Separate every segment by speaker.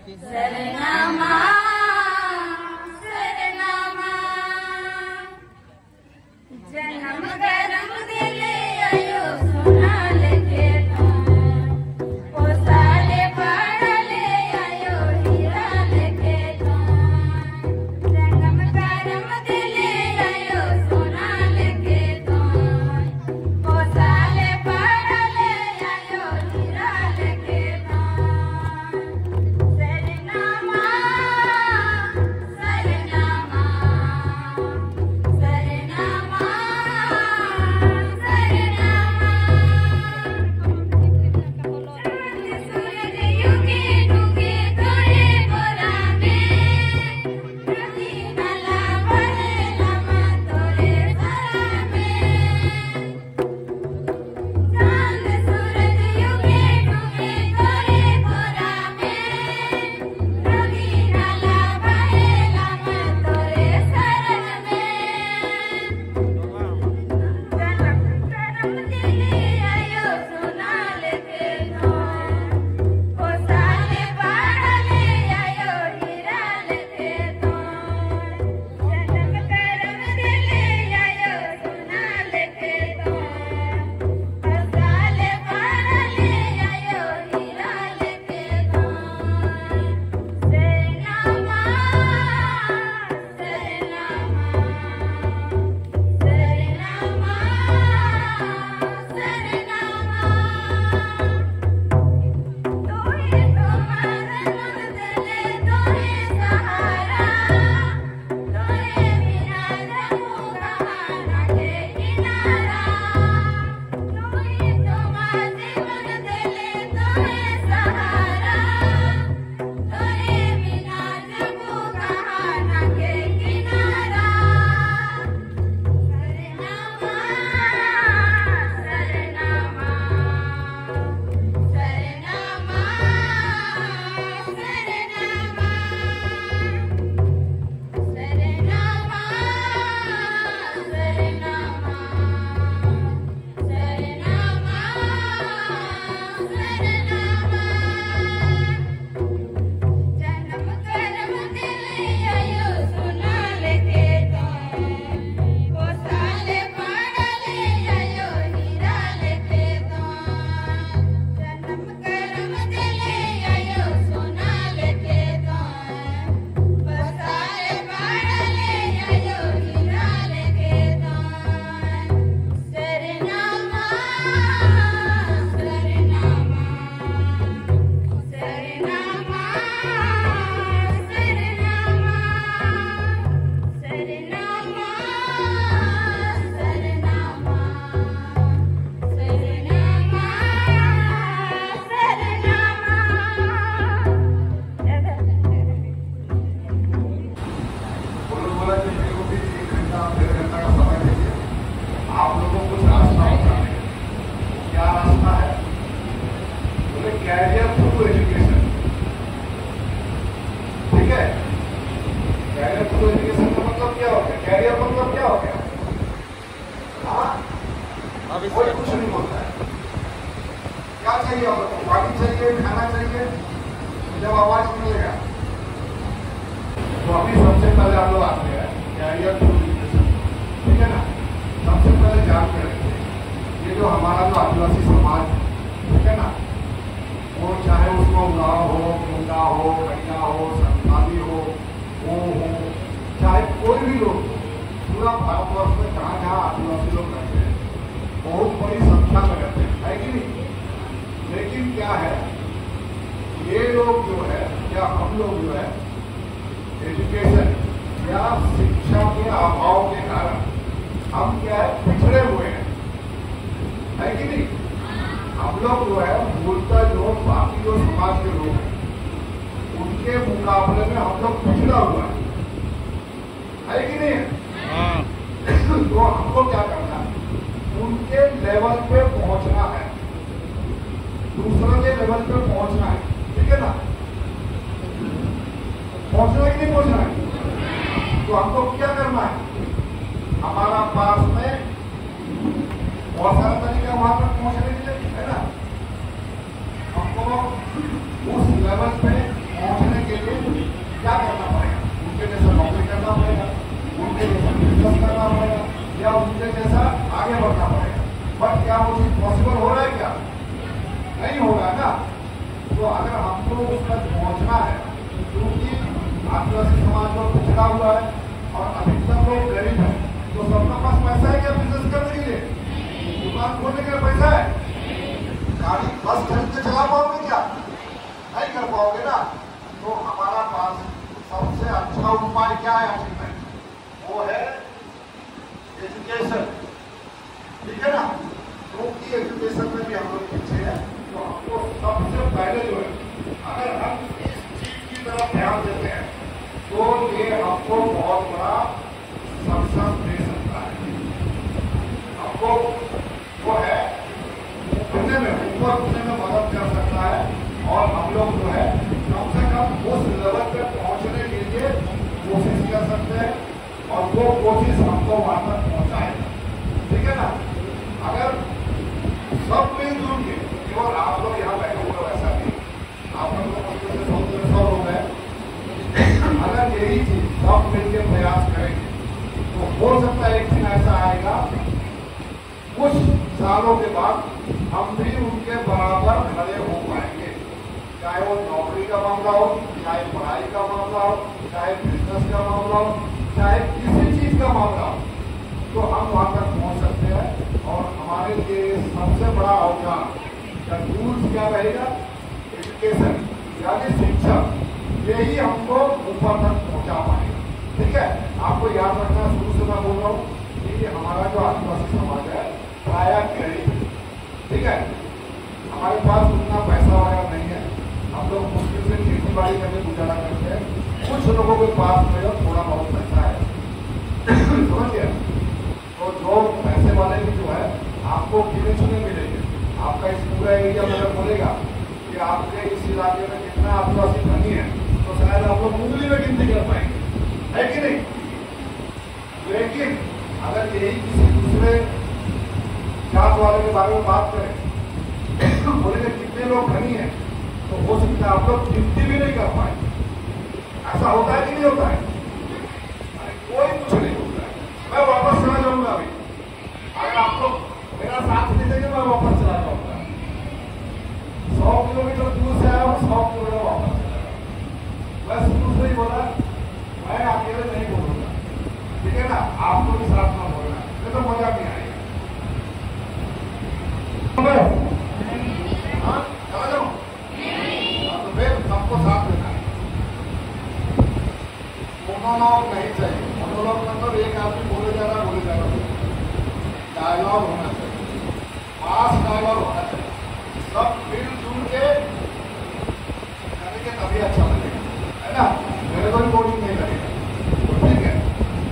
Speaker 1: शरणमा शरणमा जन्म गरम दिले आयो सोनाल के ओ साले पड़ले आयो हीरा लेके जन्म गरम दिले आयो सोनाल के ओ साले पड़ले आयो हीरा लेके शरणमा शरणमा शरणमा सूरज युगे डूबे तोरे बोरा में रवि नला बहे लमा तोरे सरा में चांद सूरज युगे डूबे तोरे बोरा में रवि नला बहे लमा तोरे सरा में गरम दिले आयो सोनाल के ओ साले पड़ले आयो हीरा लेके जन्म गरम दिले आयो सोनाल के ओ साले पड़ले आयो हीरा लेके शरणमा शरणमा शरणमा तोहे तुम्हारा नंद दिले तोहे सहारा तोहे बिना रहूं कहां के किनारा तोहे तुम्हारा जीवन दिले तोहे सहारा तोहे बिना रहूं कहां के किनारा जन्म गरम दिले आयो सोनाल के ओ साले पड़ले आयो हीरा लेके जन्म गरम दिले आयो सोनाल के ओ साले पड़ले आयो हीरा लेके शरणमा शरणमा शरणमा शरणमा
Speaker 2: बोलो बोला कि मेरे को भी 1 घंटा 1.5 घंटा का समय दीजिए। आप लोगों को कुछ रास्ता बताने क्या रास्ता है? बोले कैरियर थ्रू एजुकेशन। ठीक है, कैरियर थ्रू एजुकेशन का मतलब क्या हो गया? कैरियर मतलब क्या हो गया? हाँ, कोई कुछ नहीं होता है। क्या चाहिए आप लोगों को? पानी चाहिए, खाना चाहिए, जब आवाज मिलेगा तो अभी सबसे पहले हम लोग आते हैं कैरियर थ्रू एजुकेशन। ठीक है ना, सबसे पहले जान करेंगे ये जो हमारा जो आदिवासी समाज है, ठीक है ना, वो चाहे उसको उराव हो, मुंडा हो, कड़िया हो, संथाली हो, वो हो, चाहे कोई भी लोग हो, पूरा भारतवर्ष में जहाँ जहाँ आदिवासी लोग रहते हैं बहुत बड़ी संख्या में रहते हैं, है कि नहीं? लेकिन क्या है, ये लोग जो है या हम लोग जो है एजुकेशन या शिक्षा के अभाव के कारण हम क्या है पिछड़े हुए हैं, है कि नहीं? हम लोग जो है मूलतः जो बाकी जो समाज के लोग हैं उनके मुकाबले में हम लोग पिछड़ा हुआ है कि नहीं? तो हमको क्या करना है? उनके लेवल पे पहुंचना है, दूसरों के लेवल पे पहुंचना है। ठीक है ना, पहुंचना है कि नहीं पहुंचना है? तो हमको क्या करना है? हमारा पास में बहुत सारा तरीका वहां तक पहुंचने के लिए है ना, हमको उस लेवल पे पहुंचने पॉसिबल हो रहा है क्या? नहीं हो रहा है ना। तो अगर हमको उस तक पहुंचना है, क्योंकि आदिवासी समाज में पिछड़ा हुआ है और अधिकतर लोग गरीब है, तो सबका पास पैसा है क्या बिजनेस करने के लिए? दुकान खोलने के लिए पैसा है? गाड़ी बस खरीद के चला पाओगे क्या? नहीं कर पाओगे ना। तो हमारा पास सबसे अच्छा उपाय क्या है आखिर में? वो है एजुकेशन। ठीक है ना। क्योंकि एजुकेशन में भी हम लोग पीछे हैं, तो हमको सबसे पहले जो है, अगर हम इस चीज की तरफ ध्यान देते हैं तो ये हमको बहुत बड़ा सक्सेस दे सकता है। हमको वो है उठने में, ऊपर उठने में मदद कर सकता है, और हम लोग जो है कम से कम उस लेवल पे पहुंचने के लिए कोशिश कर सकते हैं, और वो कोशिश हमको वहां तक पहुंचाएगा। ठीक है ना। अगर सब मिलजुल के, केवल आप लोग यहाँ बैठे हुए वैसा नहीं, आप लोग मुश्किल से 100 लोग हैं, अगर यही चीज सब मिलकर प्रयास करेंगे तो हो सकता है एक दिन ऐसा आएगा, कुछ सालों के बाद हम भी उनके बराबर खड़े हो पाएंगे। चाहे वो नौकरी का मामला हो, चाहे पढ़ाई का मामला हो, चाहे बिजनेस का मामला हो, चाहे किसी चीज का मामला हो, तो हम वहां तक पहुंच सकते हैं। और हमारे लिए सबसे बड़ा अवसर या टूल्स क्या रहेगा? एजुकेशन यानी शिक्षा। यही हमको ऊपर तक पहुंचा पाएगा। ठीक है। आपको याद रखना, शुरू से मैं बोल रहा हूँ कि हमारा जो आदिवासी समाज है प्राय गरीब। ठीक है। हमारे पास उतना पैसा वगैरह नहीं है, हम लोग मुश्किल से खेती बाड़ी करके गुजारा करते हैं। कुछ लोगों के पास में थोड़ा बहुत पैसा है, समझ गया। तो जो पैसे वाले भी जो है आपको गिने चुने मिलेंगे। आपका इस पूरा एरिया में अगर बोलेगा कि आपके इस इलाके में कितना आदिवासी धनी है, तो शायद आप लोग उंगली में गिनती कर पाएंगे, है कि नहीं? लेकिन अगर यही किसी दूसरे जात वाले के बारे में बात करें, बोलेंगे कितने लोग धनी है, तो हो सकता है आप लोग गिनती भी नहीं कर पाए। ऐसा होता है कि नहीं होता है? कोई कुछ नहीं होता है। मैं वापस चला जाऊंगा अभी, अगर आप लोग मेरा साथ नहीं देंगे मैं वापस चला जाऊंगा। 100 किलोमीटर दूर से आया हूँ, 100 किलोमीटर वापस चला जाऊंगा। मैं शुरू से ही बोला मैं अकेले नहीं बोलूंगा। ठीक है ना। आपको भी साथ में बोलना, ये तो मजा नहीं आएगा। हाँ चला जाऊँ, तो फिर सबको साथ देना है। मोनोलॉग नहीं चाहिए। मोनोलॉग मतलब एक आदमी बोले जा रहा डायलॉग होना चाहिए, मास डायलॉग होना चाहिए। सब मिलजुल के करेंगे तभी अच्छा लगेगा, है ना। मेरे को रिपोर्टिंग नहीं लगेगा। तो ठीक है।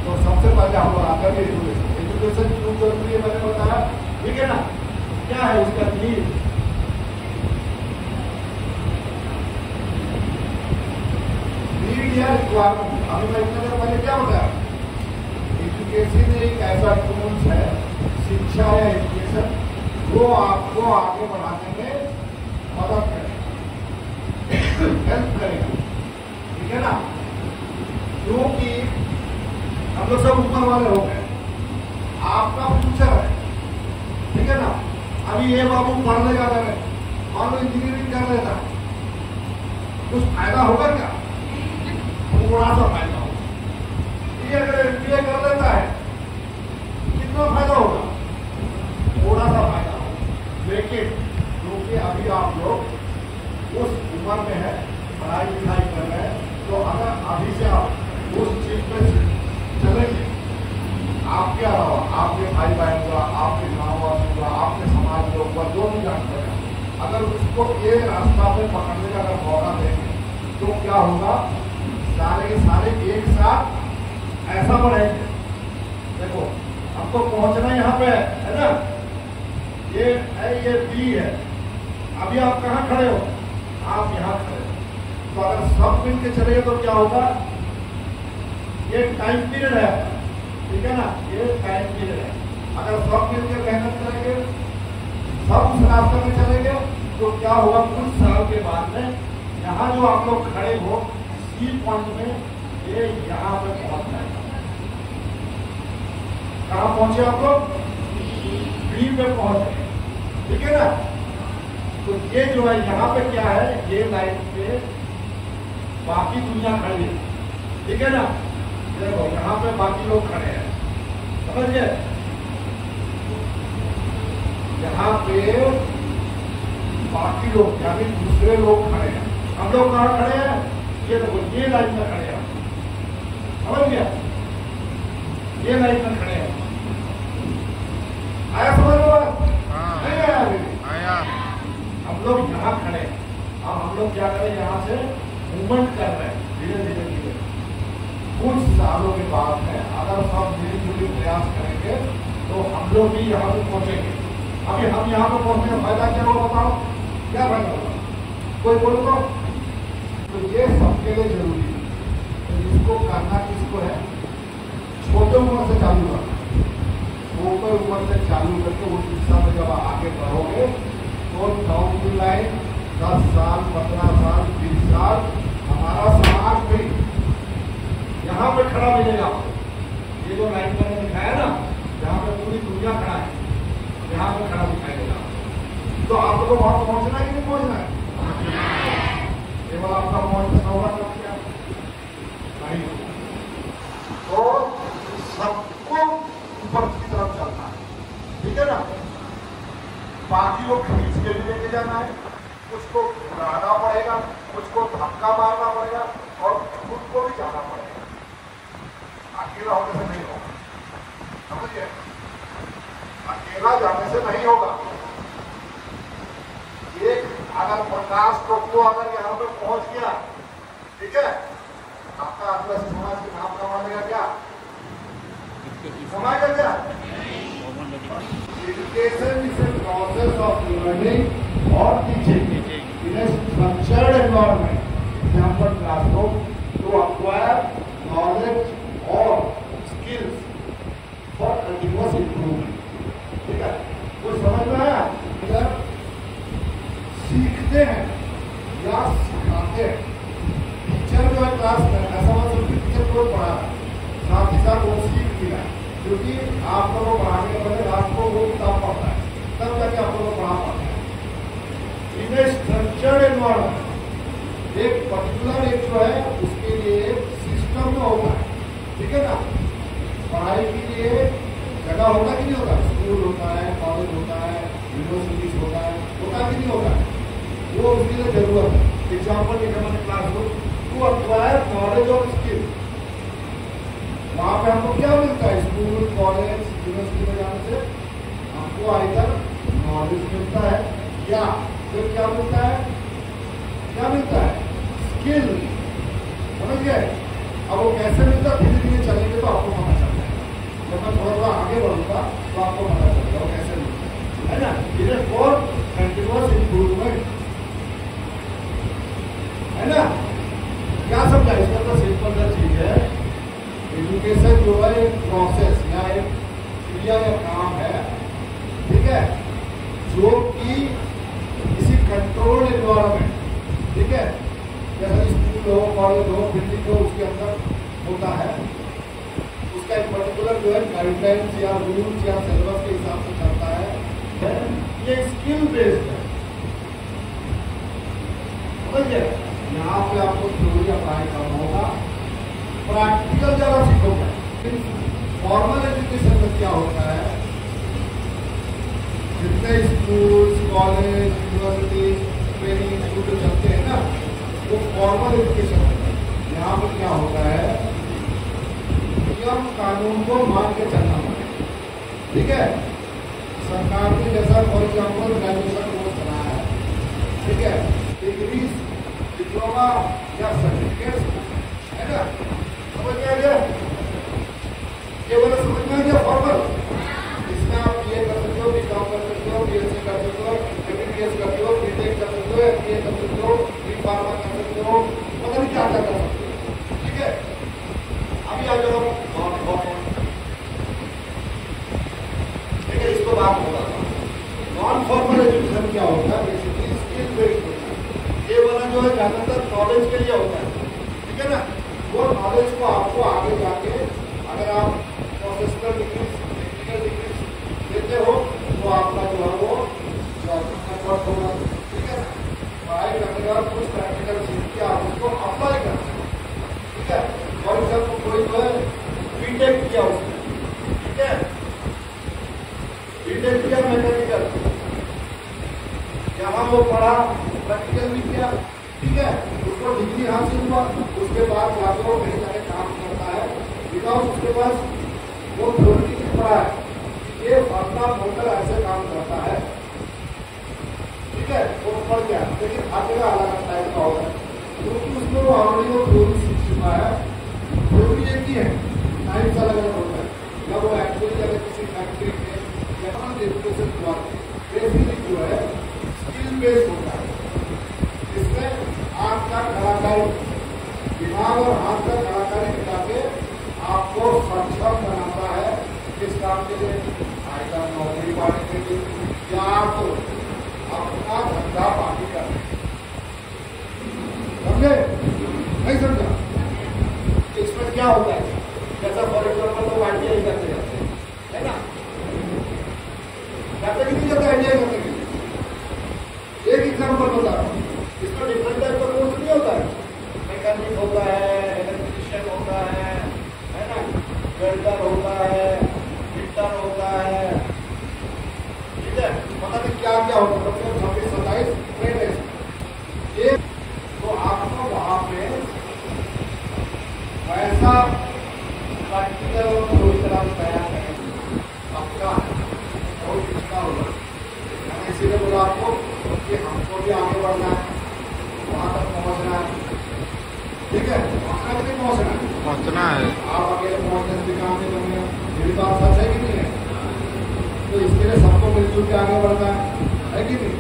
Speaker 2: तो सबसे पहले हम लोग आकर के एजुकेशन क्यों जरूरी है मैंने बताया। ठीक है ना। क्या है उसका नीड? नीड या रिक्वायरमेंट। अभी मैं इतने देर पहले क्या बताया? एजुकेशन एक ऐसा टूल्स है, शिक्षा या एजुकेशन, वो आपको आगे बढ़ाने में मदद करेगा, हेल्प करेगा। ठीक है ना। क्योंकि हम लोग सब ऊपर वाले हो गए, आपका फ्यूचर है। ठीक है ना। अभी ये बाबू पढ़ने जा रहे हैं, मान लो इंजीनियरिंग कर लेता है, कुछ फायदा होगा क्या? थोड़ा सा फायदा होगा। ये अगर MBA कर लेता है, कितना फायदा होगा? थोड़ा सा फायदा होगा। लेकिन क्योंकि अभी आप लोग उस उम्र में है, पढ़ाई लिखाई कर रहे हैं, तो अगर अभी से आप उस चीज पे चलेंगे, आपके अलावा आपके भाई बहन हुआ, आपके गाँव वाले हुआ, आपके समाज लोग हुआ, जो भी जानते हैं, अगर उसको ये रास्ता पे पकड़ने का अगर मौका देंगे तो क्या होगा? सारे के सारे एक साथ ऐसा बढ़ेंगे। देखो हमको पहुंचना यहाँ पे है ना, ये है, ये बी है। अभी आप कहाँ खड़े हो? आप यहाँ खड़े हो। तो अगर सब मिल के चलेगा तो क्या होगा? ये टाइम पीरियड है, ठीक है ना। ये टाइम पीरियड है। अगर सब मिल के मेहनत करेंगे, सब उस रास्ते में चलेंगे, तो क्या होगा? कुछ साल के बाद में यहाँ जो आप लोग खड़े हो, सी पॉइंट में ये यहाँ पे पहुंच जाएगा। कहाँ पहुंचे आप लोग? बी पे पहुंच गए। ठीक है ना। तो ये जो है यहाँ पे क्या है, ये लाइन पे बाकी दुनिया खड़ी है, ठीक है ना। देखो यहाँ पे बाकी लोग खड़े हैं, समझ गए। यहाँ पे बाकी लोग यानी दूसरे लोग खड़े हैं, हम लोग कहाँ खड़े हैं, ये देखो ये लाइन में खड़े हैं, समझ गया, ये लाइन में खड़े हैं। आया समझ लो? नहीं आया अभी?
Speaker 3: आया।
Speaker 2: हम लोग यहाँ खड़े हैं, अब हम लोग क्या करें, यहाँ से मूवमेंट कर रहे हैं धीरे धीरे धीरे। कुछ सालों के बाद में अगर सब मिलजुल प्रयास करेंगे तो हम लोग भी यहाँ पे पहुंचेंगे। अभी हम यहाँ पे पहुंचने का फायदा क्या होगा बताओ, क्या फायदा होगा, कोई बोलो तो ये सबके लिए जरूरी है। तो जिसको करना किसको है, छोटे उम्र से चालू करना, छोटे उम्र से चालू करके उस दिशा में जब आगे बढ़ोगे तो डाउन द लाइन 10 साल 15 साल 20 साल हमारा समाज भी यहाँ पे खड़ा मिलेगा आपको। ये जो लाइन मैंने दिखाया ना, जहाँ पे पूरी दुनिया खड़ा है, यहाँ पे खड़ा दिखाई देगा। तो आप लोगों को वहां पहुंचना है कि नहीं पहुंचना है? ये वाला आपका पहुंचना होगा तो क्या नहीं होगा। तो सबको ऊपर की तरफ चलना है, ठीक है ना। बाकी को खींच के भी लेके जाना है, कुछ को उड़ाना पड़ेगा, कुछ को धक्का मारना पड़ेगा और खुद को भी जाना पड़ेगा। अकेला होने से नहीं होगा, समझिए, अकेला जाने से नहीं होगा। एक अगर 50 टोको अगर यहाँ पे पहुंच गया, ठीक है, आपका आदिवासी समाज के नाम कमा लेगा क्या, कमाएगा क्या? Education is a process of learning or teaching in a structured environment, example classroom, to acquire knowledge or skills for continuous improvement. ठीक है, कुछ समझ में आया? अगर सीखते हैं या सिखाते हैं, टीचर जो है क्लास में ऐसा मतलब टीचर को पढ़ा साथ ही साथ वो सीख भी रहा है, क्योंकि आप लोगों को पढ़ाने के पहले आपको वो किताब पढ़ता है, तब जाके आप लोगों को पढ़ा पाते हैं। इन ए स्ट्रक्चर्ड एनवायरमेंट, एक पर्टिकुलर एक जो है उसके लिए सिस्टम में होता है, ठीक है ना। पढ़ाई के लिए जगह होता कि नहीं होता, स्कूल होता है, कॉलेज होता है, यूनिवर्सिटीज होता है कि नहीं होता है, वो उसके लिए जरूरत है। एग्जाम्पल लिखा मैंने क्लासरूम टू अक्वायर नॉलेज और स्किल। वहां पे हमको क्या मिलता है, स्कूल कॉलेज यूनिवर्सिटी में जाने से हमको आइदर नॉलेज मिलता है या फिर क्या मिलता है, क्या मिलता है, स्किल, समझ गए। अब वो कैसे मिलता है, धीरे धीरे चलेंगे तो आपको पता चल जाएगा। जब मैं थोड़ा थोड़ा आगे बढ़ूंगा तो आपको पता चलेगा वो कैसे मिलता है ना। It is for continuous improvement, है ना। क्या समझा, इसका तो सिंपल सा चीज है। एजुकेशन जो है एक प्रोसेस या एक क्रिया या काम है, ठीक है, जो कि किसी कंट्रोल्ड एनवायरमेंट, ठीक है, जैसे स्कूल हो, कॉलेज हो, बिल्डिंग हो, उसके अंदर होता है। उसका एक पर्टिकुलर जो है गाइडलाइंस या रूल्स या सिलेबस के हिसाब से चलता है। ये स्किल बेस्ड है, समझिए। यहाँ पे आपको थ्योरी अप्लाई करना होगा, प्रैक्टिकल ज्यादा सीखोगे। फॉर्मल एजुकेशन में क्या होता है, जितने school college university training institute चलते हैं ना, वो फॉर्मल एजुकेशन होता है। यहाँ पर क्या होता है, नियम कानून को मान के चलना पड़ेगा, ठीक है। सरकार ने जैसा फॉर एग्जाम्पल ग्रेजुएशन कोर्स बनाया है, ठीक है, डिग्री डिप्लोमा या सर्टिफिकेट, है ना, समझ में आ गया, ये वाला समझ में आ गया फॉर्मल। इसमें आप ये कर सकते हो, बीकॉम कर सकते हो, बीएससी कर सकते हो, एमबीबीएस कर सकते हो, बीटेक कर सकते हो, एमबीए कर सकते हो, बी फार्मा कर सकते हो, पता नहीं क्या क्या कर सकते हो, ठीक है। अभी आ जाओ नॉन फॉर्मल, ठीक है, इसको बात होगा। नॉन फॉर्मल एजुकेशन क्या होता है, बेसिकली स्किल बेस्ड होता है। ये वाला जो है ज्यादातर नॉलेज के लिए होता है, ठीक है ना। वो नॉलेज को आपको आगे जाके अगर आप प्रोफेशनल डिग्री टेक्निकल डिग्री लेते हो तो आपका जो है वो स्पष्ट होगा। ठीक है, पढ़ाई करने के बाद कुछ प्रैक्टिकल सीख के आप उसको अप्लाई कर सकते हैं। ठीक है, फॉर एग्जाम्पल कोई जो है बीटेक किया उसने, ठीक है, बीटेक किया मैकेनिकल, यहाँ वो पढ़ा, प्रैक्टिकल भी किया, ठीक है, उसको डिग्री हासिल हुआ, उसके बाद जाकर वो कहीं जाके काम करता है, बिकॉज उसके पास वो थ्योरी पढ़ा है, ये अपना मोटर ऐसे काम करता है, ठीक है, वो पढ़ गया, लेकिन हर जगह अलग टाइप का होगा, क्योंकि उसको ऑलरेडी वो थ्योरी सीख चुका है। थ्योरी एक ही है, टाइप्स अलग अलग होता है, या वो एक्चुअली अगर किसी फैक्ट्री में या एजुकेशन हुआ बेसिकली जो है स्किल बेस्ड होता है, इसमें आपका कलाकारी, दिमाग और हाथ का कलाकारी मिला के आपको सक्षम बनाता है किस काम के लिए, आयकर नौकरी पाने के लिए, या तो अपना धंधा पानी करने, समझे नहीं समझा? इसमें क्या होता है, जैसा फॉर एग्जाम्पल लोग आईटीआई करते जाते हैं, है ना, करते कि नहीं जाते आईटीआई करने के लिए? एक एग्जाम्पल बता रहा हूँ, इसमें डिफरेंट टाइप का कोर्स नहीं होता है, मैकेनिक होता है, इलेक्ट्रीशियन होता है ना, वेल्डर होता है, फिटर होता है, ठीक है, पता नहीं क्या क्या होता है, 26-27 ट्रेड है ये, तो आपको वहां पे ऐसा प्रैक्टिकल और पूरी तरह तैयार करेंगे, आपका बहुत अच्छा होगा। मैंने इसीलिए बोला आपको कि हमको भी आगे बढ़ना है, वहां तक पहुंचना है, ठीक है, पहुंचना कि नहीं पहुंचना है, आप अकेले पहुंचने से काम नहीं करेंगे, मेरी बात सच है कि नहीं है? तो इसके लिए सबको मिलजुल के आगे बढ़ना है कि नहीं?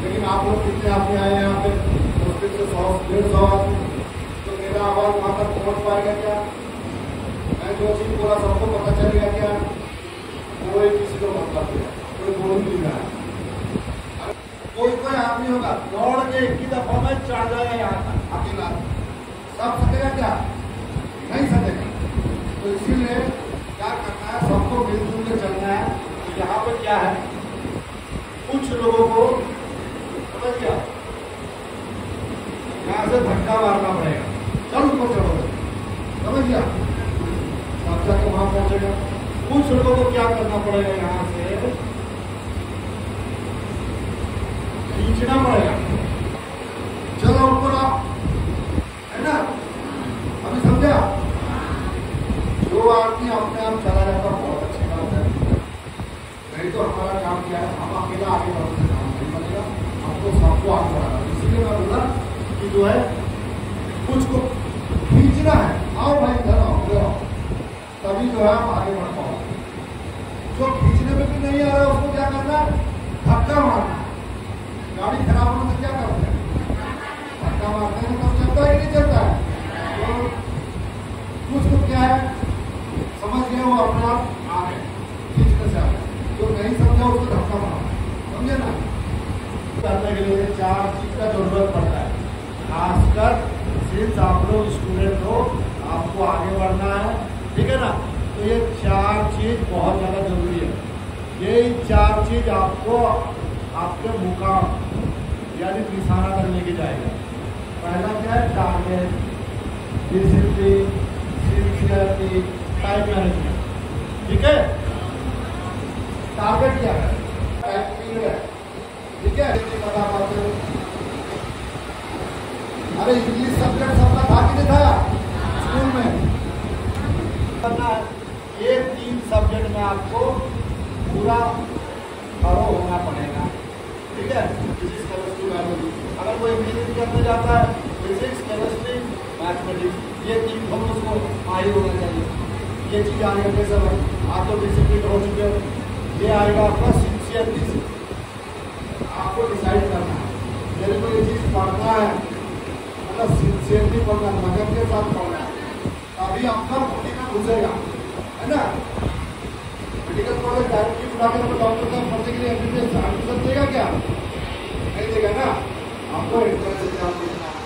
Speaker 2: लेकिन आप लोग कितने आदमी आए यहाँ पे, मुश्किल से 100-150 आदमी, तो मेरा आवाज वहां तक पहुंच पाएगा क्या? मैं जो चीज बोला सबको पता चलेगा क्या? कोई किसी को मतलब नहीं, कोई बोल नहीं रहा है, कोई आदमी होगा दौड़ के एक ही दफा में चढ़ जाएगा यहाँ तक अकेला, सब सकेगा क्या? नहीं सकेगा। तो इसीलिए क्या करना है, सबको मिलजुल के चलना है। तो यहाँ पे क्या है, कुछ लोगों को समझ गया, यहाँ से धक्का मारना पड़ेगा, चल ऊपर चढ़ो, समझ गया, सब जाके वहां पहुंचेगा। कुछ लोगों को क्या करना पड़ेगा, यहाँ से खींचना पड़ेगा, चलो ऊपर आओ, है ना? अभी समझा? जो आदमी अपने आप चला जाता है बहुत अच्छी बात है, नहीं तो हमारा काम क्या है, हम अकेला आगे बढ़ने काम नहीं बनेगा, हमको सबको आगे बढ़ाना। इसीलिए मैं बोला कि जो है कुछ को खींचना है, आओ भाई इधर आओ, उधर आओ, तभी जो है हम आगे बढ़ पाओ। जो खींचने में भी नहीं आ रहा है उसको क्या करना है, धक्का मारना। गाड़ी खराब होने से क्या करते हैं, धक्का मारते हैं, तब चलता है कि नहीं चलता है? तो कुछ को क्या है, समझ गए वो अपने आप आ गए, खींचने से आ गए, जो नहीं समझा उसको धक्का मारना, समझे ना? करने के लिए 4 चीज का जरूरत पड़ता है, खासकर सिर्फ आप लोग स्टूडेंट हो, आपको आगे बढ़ना है, ठीक है ना? तो ये 4 चीज बहुत ज्यादा जरूरी है। ये 4 चीज आपको आपके मुकाम यानी निशाना तक लेके जाएगा। पहला क्या है, target, discipline, sincerity, time management, ठीक है? टारगेट क्या है, टाइम पीरियड है, ठीक है? पता करते हो, अरे इंग्लिश सब्जेक्ट सबका था कि नहीं था स्कूल में? करना है, ये 3 सब्जेक्ट में आपको पूरा फॉलो होना पड़ेगा, ठीक है? Physics, chemistry, biology. अगर कोई इंजीनियरिंग करने जाता है, फिजिक्स, केमिस्ट्री, मैथमेटिक्स, ये 3 हम उसको आगे होना चाहिए। ये चीज आने के समय आप तो डिसिप्लिन हो चुके हो, ये आएगा आपका सिंसियरिटी से, आपको डिसाइड करना है, मेरे को ये चीज पढ़ना है, मतलब सिंसियरिटी पढ़ना, लगन के साथ पढ़ना है, तभी आपका बॉडी में घुसेगा, है ना? मेडिकल कॉलेज डायरेक्टली बुला कर डॉक्टर साहब पढ़ने के लिए एमबीबीएस एडमिशन देगा क्या? नहीं देगा ना, आपको एंट्रेंस एग्जाम देना है,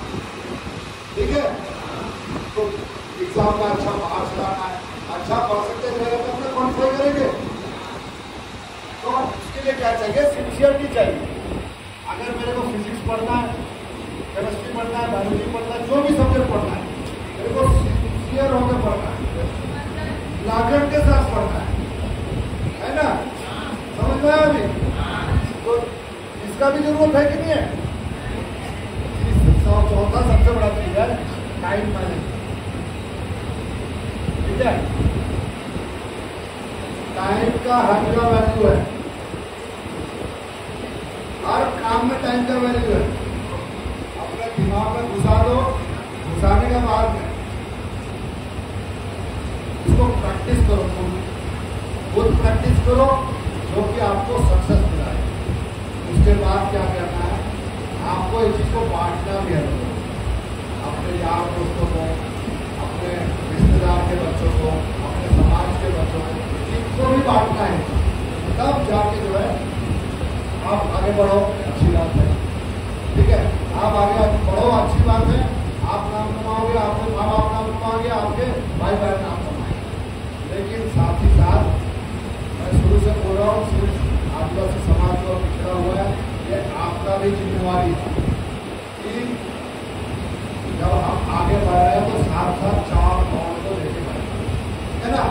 Speaker 2: ठीक है? तो एग्जाम में अच्छा मार्क्स लाना है, अच्छा परसेंटेज रहेगा तो अपने क्वालिफाई करेंगे। तो उसके लिए क्या चाहिए, सिंसियरिटी चाहिए। उसका भी जरूरत है कि नहीं है? चौथा सबसे बड़ा तरीका है टाइम मैनेजमेंट। ठीक है, टाइम का हर जगह वैल्यू है, हर काम में टाइम का वैल्यू है। अपने दिमाग में घुसा दो, घुसाने का बाद में इसको प्रैक्टिस करो, खुद प्रैक्टिस करो, जो कि आपको सक्सेस दिलाए। उसके बाद क्या करना है, आपको इस चीज को बांटना भी है, अपने यार दोस्तों को, अपने रिश्तेदार के बच्चों को, अपने समाज के बच्चों को, इनको भी बांटना है। तब जाके जो है आप आगे बढ़ो, अच्छी बात है। ठीक है, आप आगे बढ़ो, अच्छी बात है। आप नाम कमाओगे, आपके माँ बाप नाम कमाओगे, आपके भाई बहन नाम कमाएंगे। लेकिन साथ ही साथ मैं शुरू से बोल रहा हूँ, सिर्फ आदिवासी समाज को पिछड़ा हुआ है, ये आपका भी जिम्मेवारी है कि जब हम आगे बढ़ रहे हैं तो साथ साथ 4 पॉइंट को लेके बढ़े, है ना?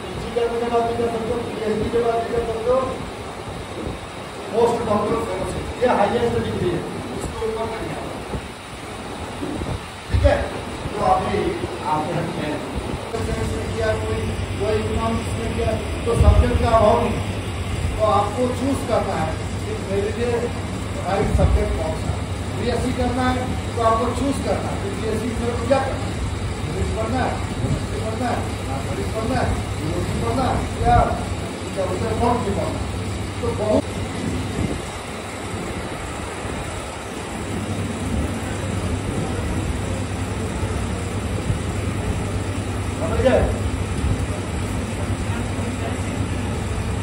Speaker 2: पीजी करने के बाद भी कर सकते हो, पीएचडी के बाद भी कर सकते हो, पोस्ट डॉक्टरल फेलोशिप, ये हाईएस्ट डिग्री है, इसको ऊपर नहीं आता। ठीक है, तो अभी आपके हक में किया, कोई इकोनॉमिक्स में किया, तो सब्जेक्ट का अभाव नहीं, तो आपको चूज करना है कि मेरे लिए राइट सब्जेक्ट कौन सा। बीएससी करना है तो आपको चूज करना है कि बीएससी में क्या करना है, इंग्लिश पढ़ना है, हिस्ट्री पढ़ना है, मैथमेटिक्स पढ़ना है, जियोलॉजी पढ़ना है, या फॉर्म की पढ़ना है। तो बहुत समझ गए,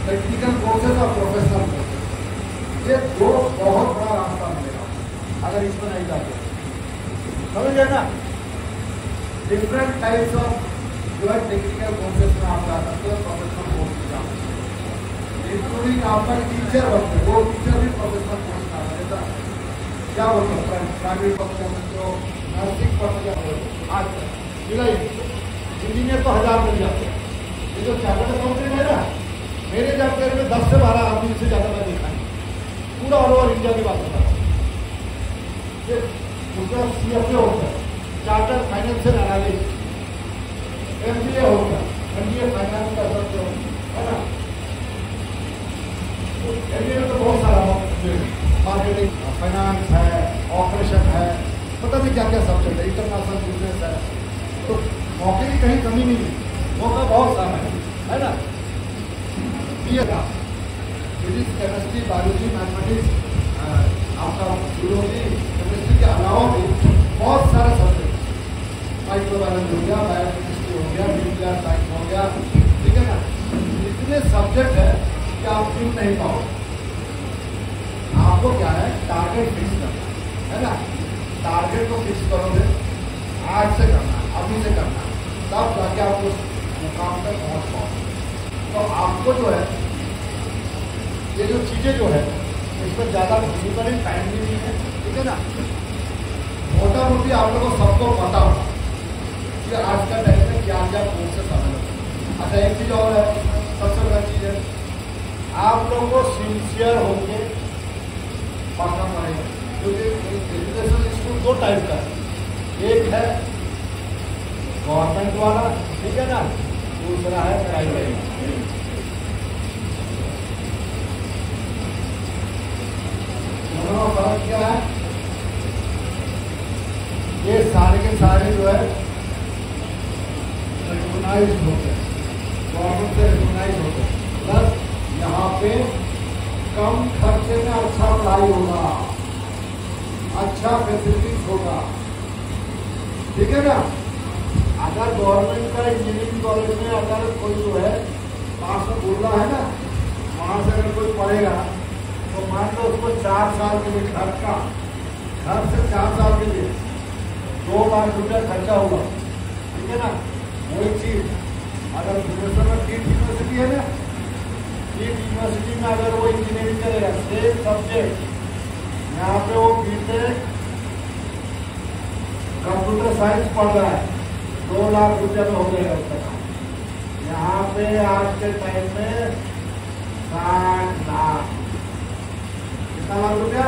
Speaker 2: टेक्निकल कोर्सेज और प्रोफेशनल कोर्सेज, ये दो बहुत बड़ा रास्ता मिलेगा अगर इसमें नहीं जाते। समझ गए ना? डिफरेंट टाइप्स ऑफ जो है टेक्निकल कोर्सेज में आप जा सकते हो, प्रोफेशनल कोर्स में जा सकते हो, इंक्लूडिंग आपका टीचर बनते, वो टीचर भी प्रोफेशनल कोर्स में आता है। क्या बोलते हो, प्राइवेट पढ़ सकते हो, नर्सिंग पढ़ सकते हो, आज इंजीनियर तो 1000 मिल जाते हैं। ये जो चार्टर्ड अकाउंटेंट है ना, मेरे जानकारी में 10 से 12 आदमी से ज्यादा मैं देखा है, पूरा ऑल ओवर इंडिया की बात बता रहा हूँ। ये उसका CFA होता है, चार्टर्ड फाइनेंशियल एनालिस्ट, MBA होता है, MBA फाइनेंस कर सकते हो, है ना? MBA में तो बहुत सारा मार्केटिंग, फाइनेंस है, ऑपरेशन है, पता नहीं क्या क्या सब्जेक्ट है, इंटरनेशनल बिजनेस है। तो मौके की कहीं कमी नहीं है, मौका बहुत सारा है ना? फिजिक्स, केमिस्ट्री, बायोलॉजी, मैथमेटिक्स, आपका जियोलॉजी, केमिस्ट्री के अलावा भी बहुत सारे सब्जेक्ट, माइक्रोबायोलॉजी हो गया, बायोकेमिस्ट्री हो गया, न्यूक्लियर साइंस हो गया, ठीक है ना? इतने सब्जेक्ट है कि आप चुन नहीं पाओगे। आपको क्या है, टारगेट फिक्स करना है ना? टारगेट को फिक्स करोगे, आज से करना, अभी से करना, तब जाके आप उस मुकाम तक पहुंच पाओगे। तो आपको जो है ये जो चीजें जो है इसमें ज्यादा फिजिकली टाइम भी नहीं है, ठीक है ना? मोटा मोटी आप लोगों को सबको पता हो कि आज का टाइम में क्या क्या कोर्सेस अवेलेबल। अच्छा, एक चीज और है, सबसे बड़ा चीज है, आप लोगों को सिंसियर होकर पढ़ना पड़ेगा, क्योंकि एजुकेशन स्कूल 2 टाइप का है, एक है गवर्नमेंट वाला, ठीक है ना, दूसरा है प्राइवेट। दोनों का फर्क क्या है? ये सारे के सारे जो है रिकॉग्नाइज होते हैं, गवर्नमेंट से रिकॉग्नाइज होते हैं, प्लस यहाँ पे कम खर्चे में अच्छा पढ़ाई होगा, अच्छा फैसिलिटीज होगा, ठीक है ना? अगर गवर्नमेंट का इंजीनियरिंग कॉलेज में अगर कोई जो है पास में बोल रहा है ना, वहाँ से अगर कोई पढ़ेगा तो मान लो उसको 4 साल के लिए घर से 4 साल के लिए 2 लाख रुपया खर्चा होगा, ठीक है ना? वही चीज अगर भुवनेश्वर में कीट यूनिवर्सिटी है ना, कीट यूनिवर्सिटी में अगर वो इंजीनियरिंग करेगा, सेम सब्जेक्ट, यहाँ पे वो बीटेक कंप्यूटर साइंस पढ़ रहा है, 2 लाख रुपया में हो जाएगा उसका काम। यहाँ पे आज के टाइम में 60 लाख कितना लाख रुपया?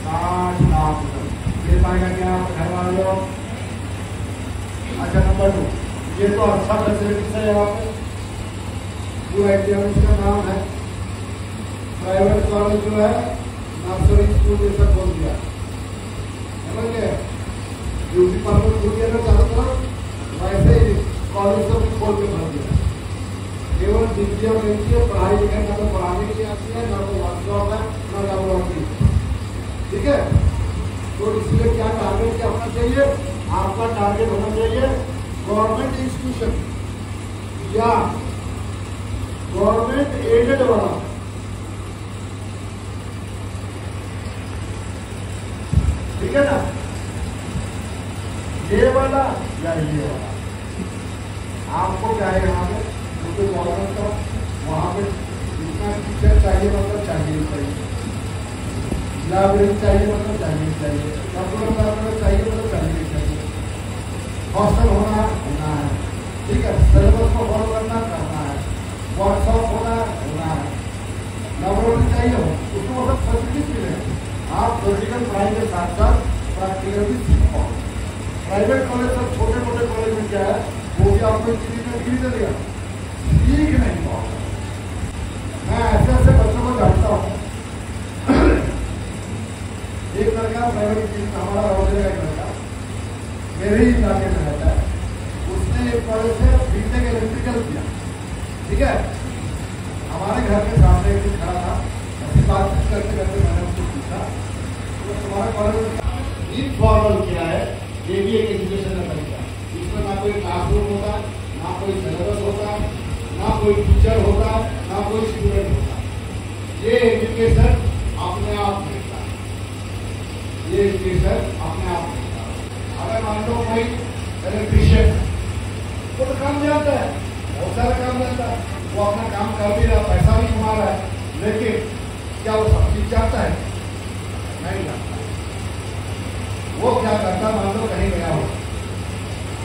Speaker 2: 60 लाख रुपये दे पाएगा क्या घर वाले लोग? अच्छा नंबर 2, ये तो अच्छा फैसिलिटीज है यहाँ पे। जो एकेडमी का नाम है प्राइवेट कॉलेज जो है नर्सरी स्कूल जैसा खोल दिया, समझ गए? ब्यूटी पार्लर खोल दिया ना चारों तरफ, वैसे ही कॉलेज सब खोल के भर दिया। केवल डिग्री और लेती है, पढ़ाई लिखाई ना तो पढ़ाने के लिए आती है, ना तो वर्कशॉप है, ना लैबोरेटरी। ठीक है, तो इसलिए क्या टारगेट क्या होना चाहिए? आपका टारगेट होना चाहिए गवर्नमेंट इंस्टीट्यूशन या गवर्नमेंट एडेड वाला। ठीक है ना, ये वाला या ये वाला। आपको क्या है यहाँ पे जो गवर्नमेंट का वहाँ पे जितना टीचर चाहिए मतलब चाहिए, लाइब्रेरी चाहिए मतलब चाहिए, कंप्यूटर चाहिए चाहिए, हॉस्टल होना है। ठीक है, सिलेबस को फॉलो करना है, वर्कशॉप होना है, लैबोरेटरी चाहिए हो, उसको मतलब फैसिलिटीज मिले। आप थ्योरेटिकल पढ़ाई के साथ साथ प्रैक्टिकल भी सीखो। प्राइवेट कॉलेज सब छोटे मोटे कॉलेज में क्या है, वो भी आपको डिग्री दे दिया, सीख नहीं पाओगे। मैं ऐसे ऐसे बच्चों को जानता हूँ। एक लड़का प्राइवेट हमारा रोजगार का एक लड़का मेरे ही इलाके में रहता है, उसने एक कॉलेज से बीटेक इलेक्ट्रिकल किया। ठीक है, हमारे घर के सामने एक दिन खड़ा था, ऐसी बातचीत करते करते मैंने उसको पूछा तो तुम्हारा कॉलेज इनफॉर्मल क्या है? ये भी एक एजुकेशन का तरीका, इसमें ना कोई क्लासरूम होता, ना कोई सिलेबस होता, ना कोई टीचर होता, ना कोई स्टूडेंट होता। ये एजुकेशन अपने आप मिलता है, ये एजुकेशन अपने आप मिलता है। अगर मान लो कोई इलेक्ट्रीशियन वो तो काम जानता है, बहुत सारा काम जानता है, वो अपना काम कर भी रहा, पैसा भी कमा रहा है, लेकिन क्या वो सब चीज जानता है? नहीं जानता। वो क्या करता, मान लो कहीं गया हो,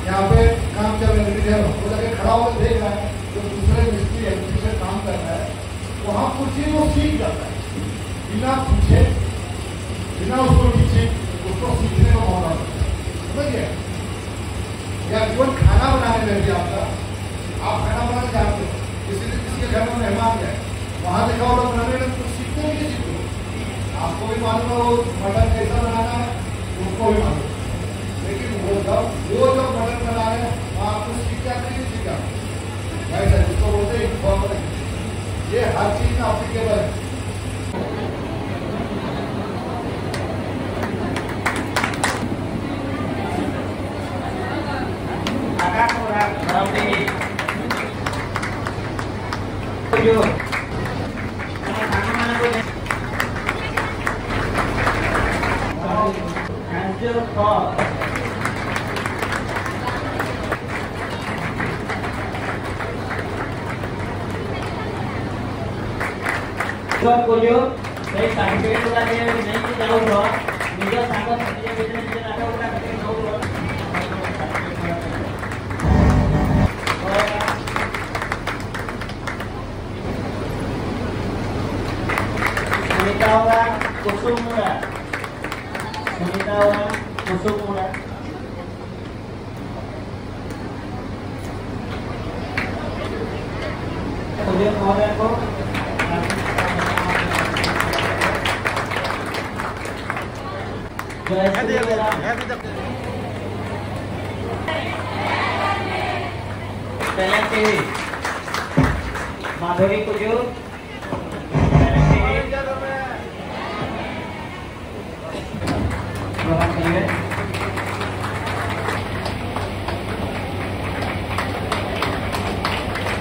Speaker 2: यहाँ पे काम चल रहा है, वो लगे खड़ा होकर देख रहा है जो दूसरे मिस्त्री इलेक्ट्रीशियन काम कर रहा है, वहां कुछ चीज वो सीख जाता है बिना पूछे, बिना उसको पीछे, उसको सीखने का मौका मिलता है। समझिए, या केवल खाना बनाने में भी आपका, आप खाना बनाने जानते हो, किसी के घर में मेहमान गए, वहां देखा होगा बनाने में कुछ सीखते नहीं सीखते, आपको भी मालूम है वो मटन कैसा बनाना है, उसको भी मालूम, लेकिन वो जब मटन बना रहे वहां आपको सीखा नहीं सीखा, वैसे उसको बोलते हैं इन्फॉर्मल। ये हर चीज में अप्लीकेबल है।
Speaker 3: बोलियो भाई सर्टिफिकेट वाला दे नहीं कि जाओ रो निज सांग सर्टिफिकेट निज नाटा उठा के जाओ रो सुनीता कुसुमुरा मुझे महोदय को माधुरी कुजूर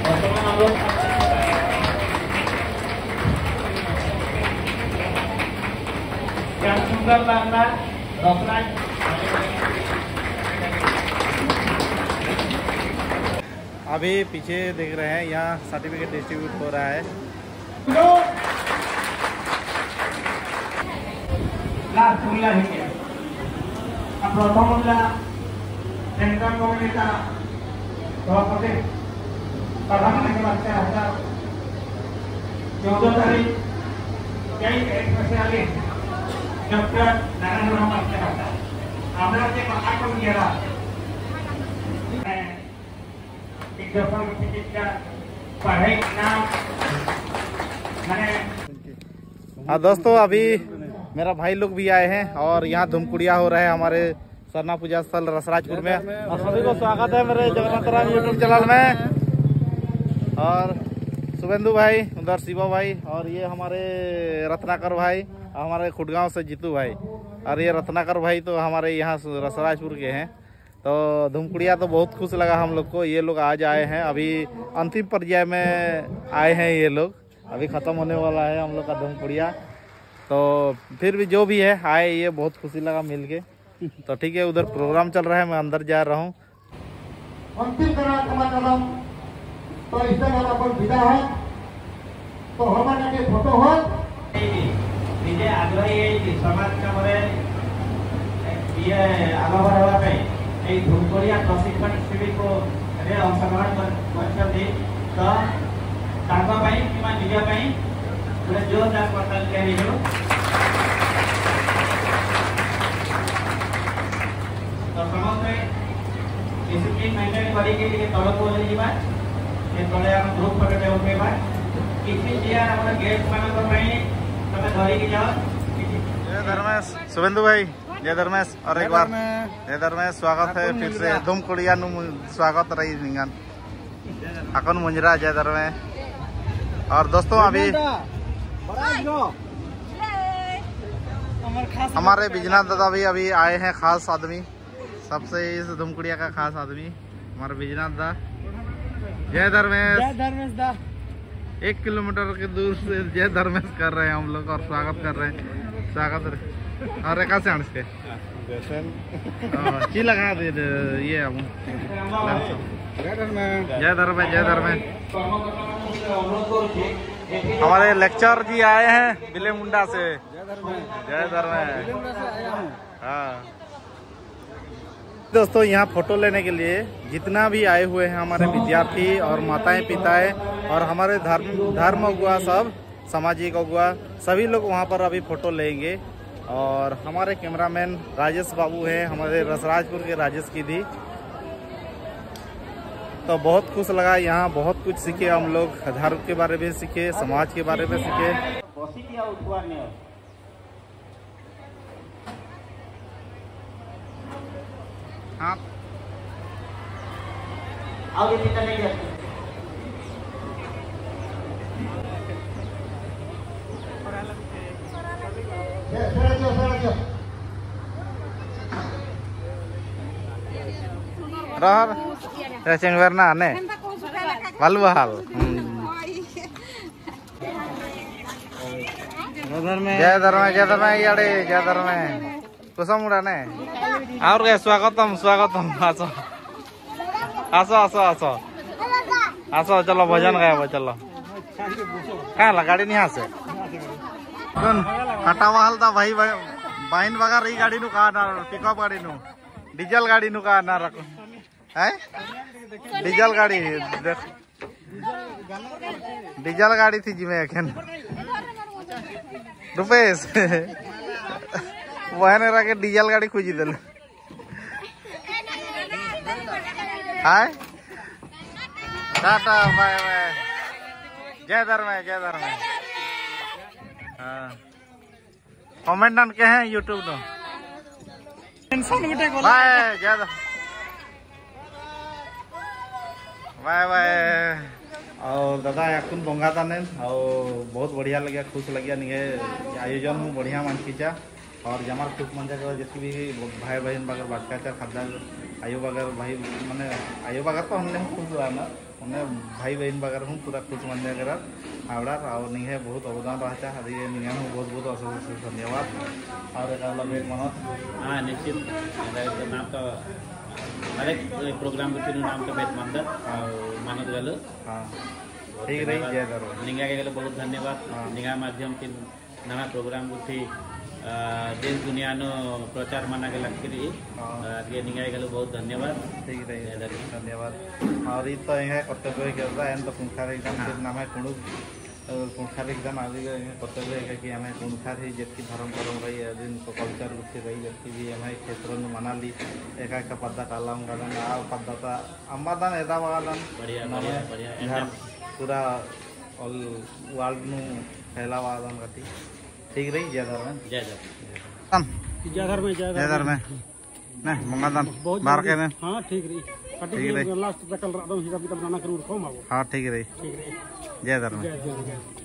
Speaker 3: वर्तमान हम लोग सुंदर बांग्ला रफराज
Speaker 4: अभी पीछे देख रहे हैं, यहाँ सर्टिफिकेट डिस्ट्रीब्यूट हो रहा है।
Speaker 5: प्रथम सेंट्रल कम्युनिटी सभापति प्रधानमंत्री 14 तारीख स्पेशलिस्ट डॉक्टर नारायण रहमान के रहता हमरा के कहा को गेला विज्ञापन चिकित्सा पढ़ाई नाम मैंने।
Speaker 4: हाँ दोस्तों, अभी मेरा भाई लोग भी आए हैं और यहाँ धूमकुड़िया हो रहा है हमारे सरना पूजा स्थल रसराजपुर में। और सभी को स्वागत है मेरे जगन्नाथ राम यूट्यूब चैनल में। और शुभेंदु भाई, उधर शिवा भाई, और ये हमारे रत्नाकर भाई, हमारे खुटगांव से जीतू भाई, और ये रत्नाकर भाई तो हमारे यहाँ रसराजपुर के हैं। तो धूमकुड़िया तो बहुत खुश लगा हम लोग को। ये लोग आज आए हैं, अभी अंतिम पर्याय में आए हैं ये लोग, अभी ख़त्म होने वाला है हम लोग का धूमकुड़िया। तो फिर भी जो भी है आए, ये बहुत खुशी लगा मिल के। तो ठीक है, उधर प्रोग्राम चल रहा है, मैं अंदर जा रहा हूँ।
Speaker 2: अंतिम कार्यक्रम तो इस तरह अपन विदा है तो हमारे के फोटो हो
Speaker 3: निजे आग्रही समाज काम ये आगभर होगा धूमकुड़िया प्रशिक्षण शिविर को अंशग्रहण कर निज गोटे जोरदार करताल दिया। तो समस्त डिसिप्लिन मेंटेन करके तलक ओल्लि तले आम ग्रुप फोटो उठेबा किसी चेयर हम गेस्ट मानक तमें धरिकी जाओ।
Speaker 4: जय धर्मेश, शुभेंदु भाई जय धर्मेश, और एक बार जय धर्मेश, स्वागत है फिर से धूमकुड़िया स्वागत रही निंगन अकन मुंजरा। जय धर्मेश। और दोस्तों अभी हमारे बिजनाथ दादा भी अभी आए हैं, खास आदमी, सबसे इस धूमकुड़िया का खास आदमी हमारे बिजनाथ दा। जय धर्मेश।
Speaker 3: जय धर्मेश दा।
Speaker 4: 1 किलोमीटर के दूर से जय धर्मेश कर रहे हैं हम लोग और स्वागत कर रहे हैं। स्वागत और रेखा से के ची लगा दे ये हम जय धर्मेश। जय धर्मेश। जय धर्मेश। हमारे लेक्चर जी आए हैं बिले मुंडा से। जय धर्मेश। हाँ दोस्तों, यहाँ फोटो लेने के लिए जितना भी आए हुए हैं हमारे विद्यार्थी और माताएं पिताएं और हमारे धर्म अगुआ, सब सामाजिक अगुआ, सभी लोग वहाँ पर अभी फोटो लेंगे। और हमारे कैमरामैन राजेश बाबू हैं, हमारे रसराजपुर के राजेश की दी। तो बहुत खुश लगा, यहाँ बहुत कुछ सीखे हम लोग, धर्म के बारे में सीखे, समाज के बारे में सीखे। हाँ चेंगवेरना ने वालू हाल। जय धर्म। जय धर्म इे जय धर्म कुसम उड़ा ने और स्वागतम स्वागतम। आसो आसो आसो आसो आसो, चलो भजन गाया चलो। क्या गाड़ी नहीं से हटा वाल था भाई बहन बगार ई गाड़ी नु का ना पिकअप गाड़ी नु डीजल गाड़ी नु का ना रखो है डीजल गाड़ी देख डीजल गाड़ी थी जी में एखन रुपेश बहन के डीजल गाड़ी खोजी दिल हाय टाटा बाय बाय। जय धर्म। जय धर्म। हाँ कमेंट के हैं यूट्यूब नो बाय। जय बाय बाय। और दादा याकुन बंगा ताने और बहुत बढ़िया लगे, खुश लगे निगे आयोजन बढ़िया मानकीचा। और जमार खुश मंजा कर जितनी भी भाई बहन बगर बाटकाचार खादा आयो बगर भाई माने आयो बगर तो हमने खुश ना उन्हें भाई बहन बगर हूँ पूरा खुश मंजा कर आवड़ा और निगे बहुत अवदान रहा अरे निगे हूँ बहुत बहुत अशेष धन्यवाद। और एक मनोज
Speaker 3: हाँ निश्चित नाम तो हर एक प्रोग्राम के नाम तो बेट मंदिर मानद गल।
Speaker 4: हाँ ठीक रही। जय धर्म।
Speaker 3: निगा के बहुत धन्यवाद। निगा माध्यम से नवा प्रोग्राम उठी देश दुनिया नो प्रचार माना गला आगे निगाह गलो बहुत धन्यवाद।
Speaker 4: ठीक रही धन्यवाद। और ये तो यहाँ कर्तव्य करता है तो कुंखार एकदम नाम है कुणु कुंखा एकदम आगे कर्तव्य कि आम कुंखा जी धर्म करम रही जिन कल्चर रही जी भी आम क्षेत्र में मनाली एक पद्दा टालाम गादन आ पद्दा अम्बादान एदा बागादान पूरा ऑल वर्ल्ड नु फैला वादान कटी ठीक रही जयधर में ना मंगादान बार के में
Speaker 5: हां ठीक रही
Speaker 4: ठीक रही
Speaker 5: लास्ट तक कल रात हिसाब किताब बनाना करूँ
Speaker 4: हाँ ठीक रही जयधर में